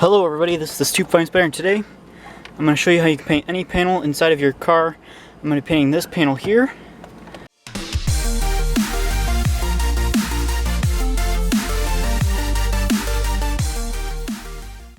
Hello everybody, this is the Stoop Fine Spider, and today I'm going to show you how you can paint any panel inside of your car. I'm going to be painting this panel here.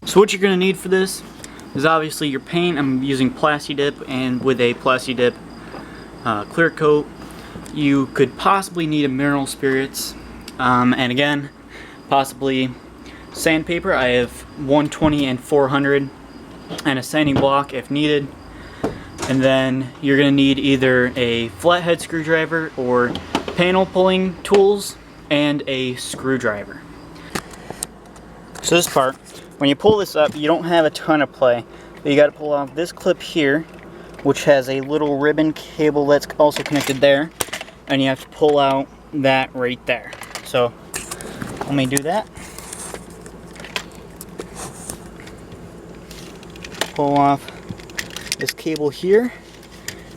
So what you're going to need for this is obviously your paint. I'm using Plasti Dip, and with a Plasti Dip clear coat you could possibly need a mineral spirits, and again possibly sandpaper. I have 120 and 400 and a sanding block if needed. And then you're going to need either a flathead screwdriver or panel pulling tools and a screwdriver. So this part, when you pull this up, you don't have a ton of play, but you got to pull off this clip here, which has a little ribbon cable that's also connected there, and you have to pull out that right there. So let me do that. Pull off this cable here.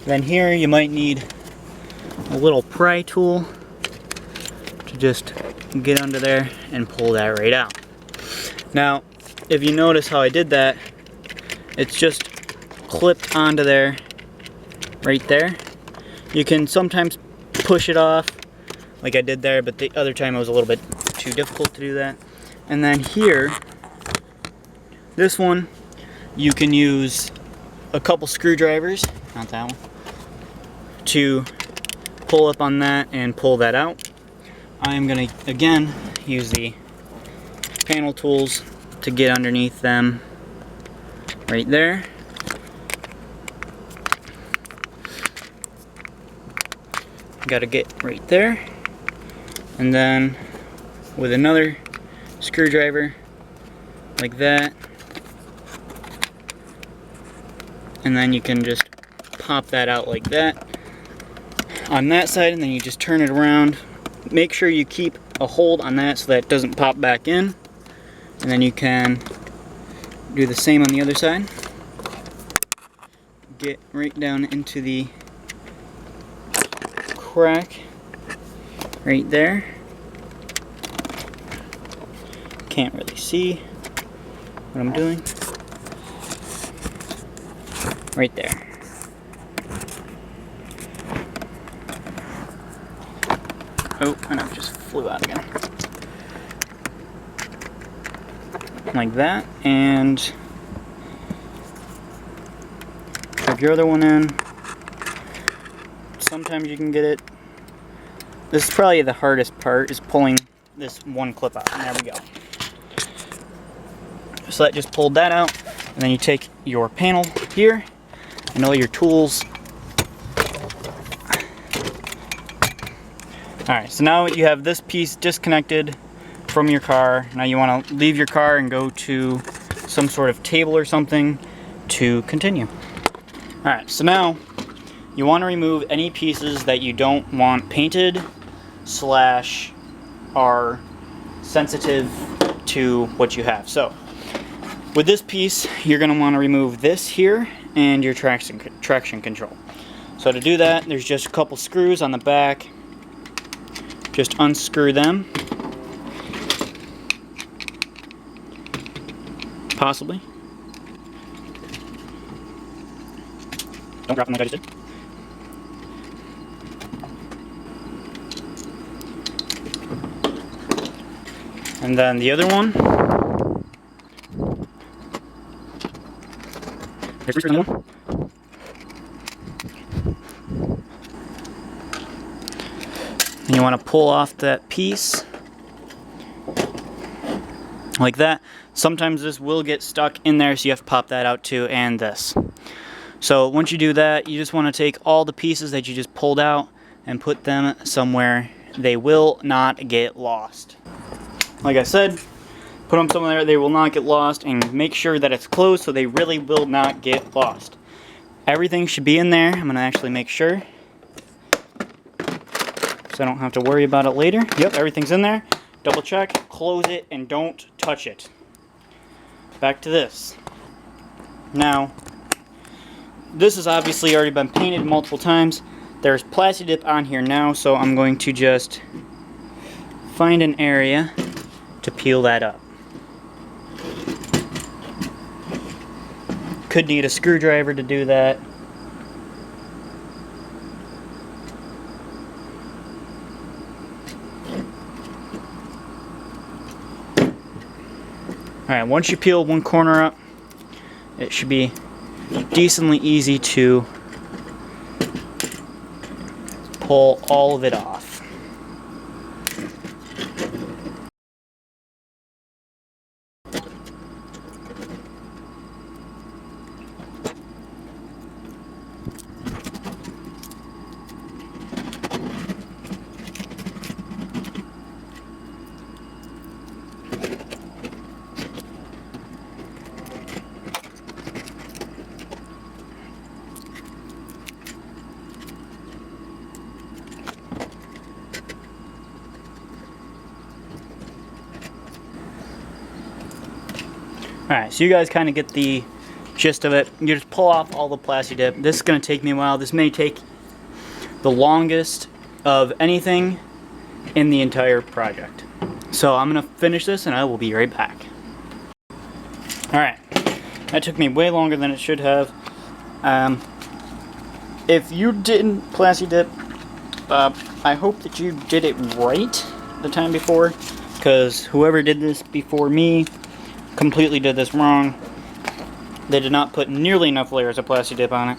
Then here you might need a little pry tool to just get under there and pull that right out. Now, if you notice how I did that, it's just clipped onto there, right there. You can sometimes push it off like I did there, but the other time it was a little bit too difficult to do that. And then here, this one, you can use a couple screwdrivers, not that one, to pull up on that and pull that out. I am going to again use the panel tools to get underneath them right there. Got to get right there, and then with another screwdriver like that, and then you can just pop that out like that on that side, and then you just turn it around. Make sure you keep a hold on that so that it doesn't pop back in, and then you can do the same on the other side. Get right down into the crack right there. Can't really see what I'm doing. Right there. Oh, and it just flew out again. Like that, and plug your other one in. Sometimes you can get it. This is probably the hardest part, is pulling this one clip out. And there we go. So that just pulled that out, and then you take your panel here and all your tools. Alright, so now you have this piece disconnected from your car. Now you want to leave your car and go to some sort of table or something to continue. Alright, so now you want to remove any pieces that you don't want painted / are sensitive to what you have. So with this piece, you're going to want to remove this here and your traction control. So to do that, there's just a couple screws on the back. Just unscrew them. Possibly. Don't drop them like I just did. And then the other one. There's 3 screws on the one. And you want to pull off that piece like that. Sometimes this will get stuck in there, so you have to pop that out too, and this. So once you do that, you just want to take all the pieces that you just pulled out and put them somewhere they will not get lost. Like I said, put them somewhere they will not get lost, and make sure that it's closed so they really will not get lost. Everything should be in there. I'm going to actually make sure, so I don't have to worry about it later. Yep, everything's in there. Double check, close it, and don't touch it. Back to this. Now, this has obviously already been painted multiple times. There's Plasti Dip on here now, so I'm going to just find an area to peel that up. could need a screwdriver to do that. Alright, once you peel one corner up, it should be decently easy to pull all of it off. Alright, so you guys kind of get the gist of it. You just pull off all the plasti dip. This is going to take me a while. This may take the longest of anything in the entire project. So I'm going to finish this and I will be right back. Alright, that took me way longer than it should have. If you didn't plasti dip, I hope that you did it right the time before, because whoever did this before me completely did this wrong. They did not put nearly enough layers of plasti dip on it,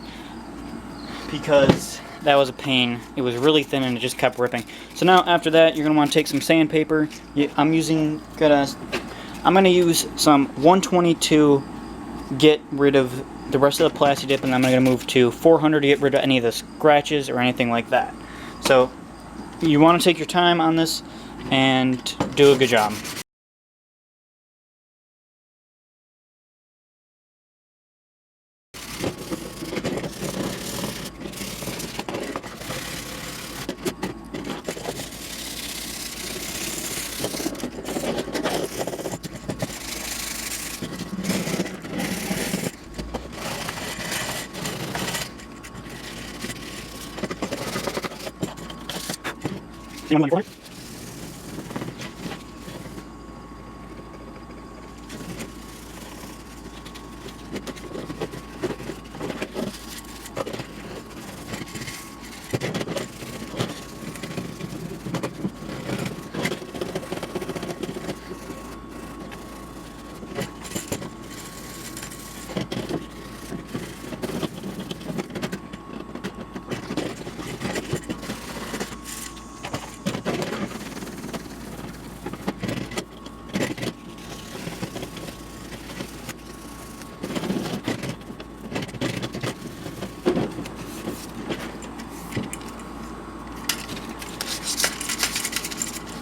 because that was a pain. It was really thin and it just kept ripping. So now after that, you're going to want to take some sandpaper. I'm going to use some 120 to get rid of the rest of the plasti dip, and then I'm going to move to 400 to get rid of any of the scratches or anything like that. So you want to take your time on this and do a good job.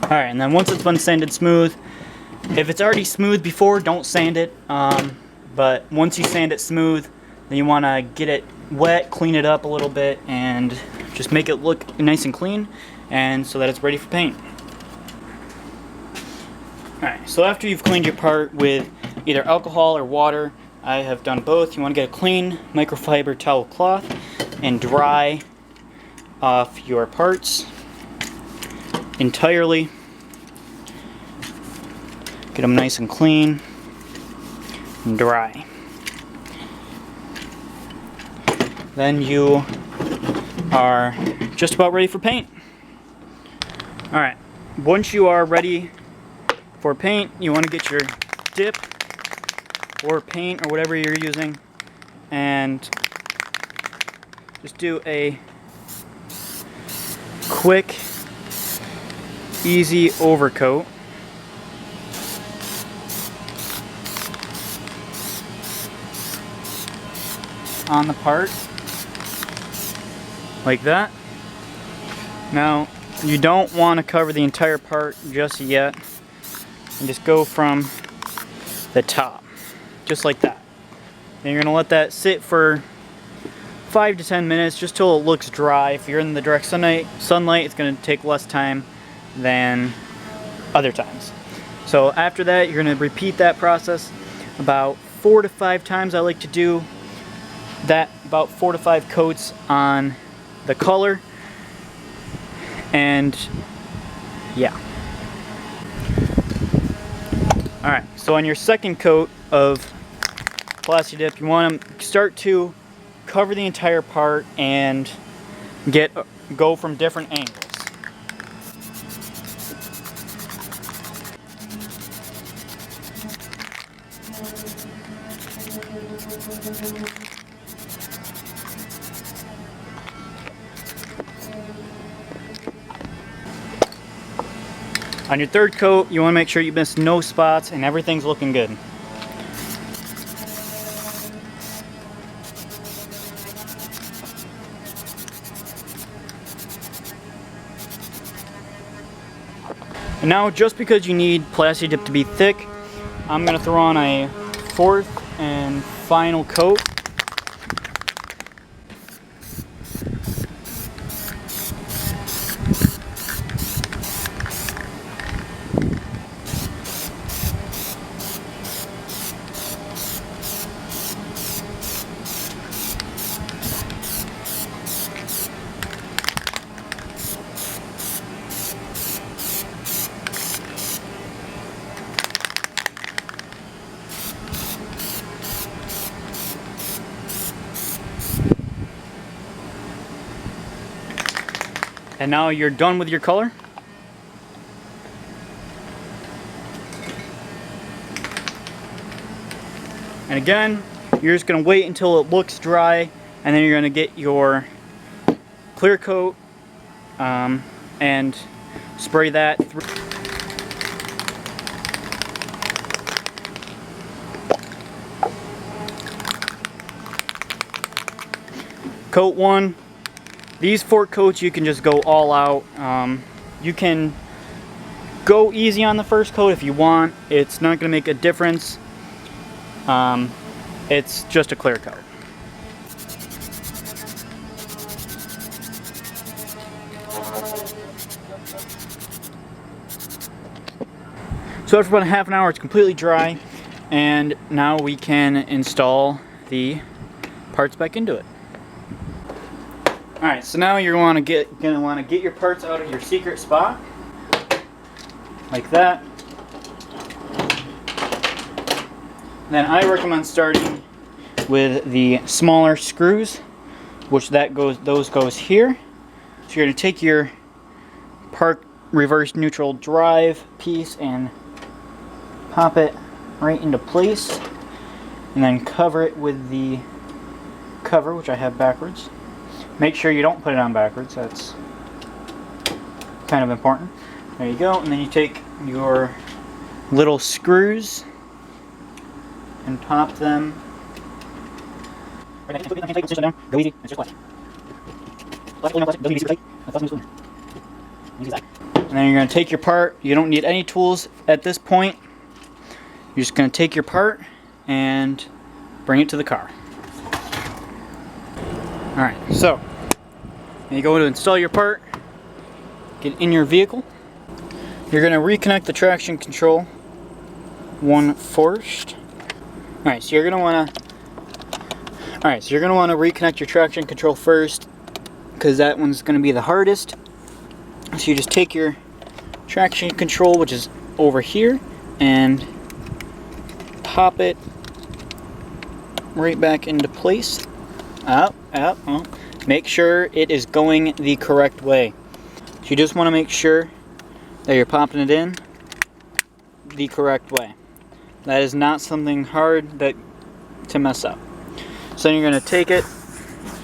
Alright, and then once it's been sanded smooth, if it's already smooth before, don't sand it. But once you sand it smooth, then you want to get it wet, clean it up a little bit, and just make it look nice and clean, and so that it's ready for paint. Alright, so after you've cleaned your part with either alcohol or water, I have done both. You want to get a clean microfiber towel cloth and dry off your parts entirely. Get them nice and clean and dry. Then you are just about ready for paint. Alright, once you are ready for paint, you want to get your dip or paint or whatever you're using and just do a quick, easy overcoat. On the part, like that. Now, you don't want to cover the entire part just yet, and just go from the top, just like that. Then you're going to let that sit for 5 to 10 minutes, just till it looks dry. If you're in the direct sunlight, it's going to take less time than other times. So after that, you're going to repeat that process about 4 to 5 times. I like to do that, about 4 to 5 coats on the color, and yeah. Alright, so on your second coat of plasti dip, you want to start to cover the entire part and go from different angles. On your third coat, you want to make sure you miss no spots and everything's looking good. And now, just because you need plasti dip to be thick, I'm going to throw on a fourth and final coat. And now you're done with your color. And again, you're just going to wait until it looks dry, and then you're going to get your clear coat and spray that through. Coat 1. These 4 coats you can just go all out. You can go easy on the first coat if you want. It's not going to make a difference. It's just a clear coat. So after about half an hour, it's completely dry, and now we can install the parts back into it. Alright, so now you're gonna want to get your parts out of your secret spot, like that. Then I recommend starting with the smaller screws, which those goes here. So you're gonna take your park reverse neutral drive piece and pop it right into place, and then cover it with the cover, which I have backwards. Make sure you don't put it on backwards, that's kind of important. There you go, and then you take your little screws and pop them. Go easy, it's just plastic. And then you're going to take your part. You don't need any tools at this point. You're just going to take your part and bring it to the car. Alright, so you go to install your part, get in your vehicle. You're going to reconnect the traction control one first. Alright, so you're going to want to reconnect your traction control first, because that one's going to be the hardest. So you just take your traction control, which is over here, and pop it right back into place. Up. Make sure it is going the correct way. So you just want to make sure that you're popping it in the correct way. That is not something hard to mess up. So then you're going to take it,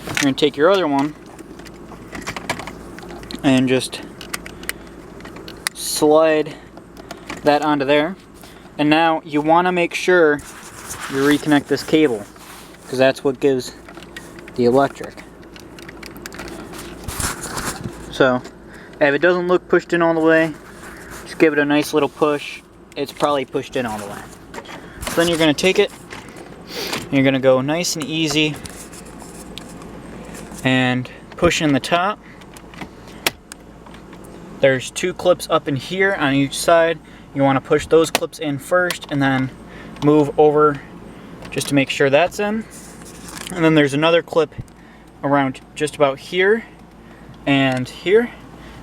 you're going to take your other one and just slide that onto there. And now you want to make sure you reconnect this cable, because that's what gives the electric. So if it doesn't look pushed in all the way, just give it a nice little push. It's probably pushed in all the way. So then you're going to take it, and you're going to go nice and easy and push in the top. There's 2 clips up in here on each side. You want to push those clips in first and then move over just to make sure that's in. And then there's another clip around just about here and here.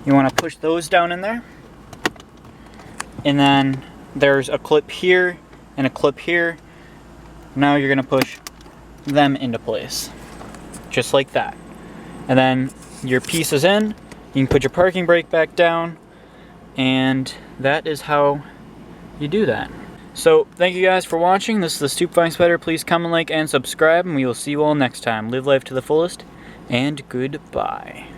You want to push those down in there. And then there's a clip here and a clip here. Now you're gonna push them into place, just like that. And then your piece is in, you can put your parking brake back down, and that is how you do that. So thank you guys for watching. This is the Stoop Flying Spider. Please comment, like, and subscribe, and we will see you all next time. Live life to the fullest, and goodbye.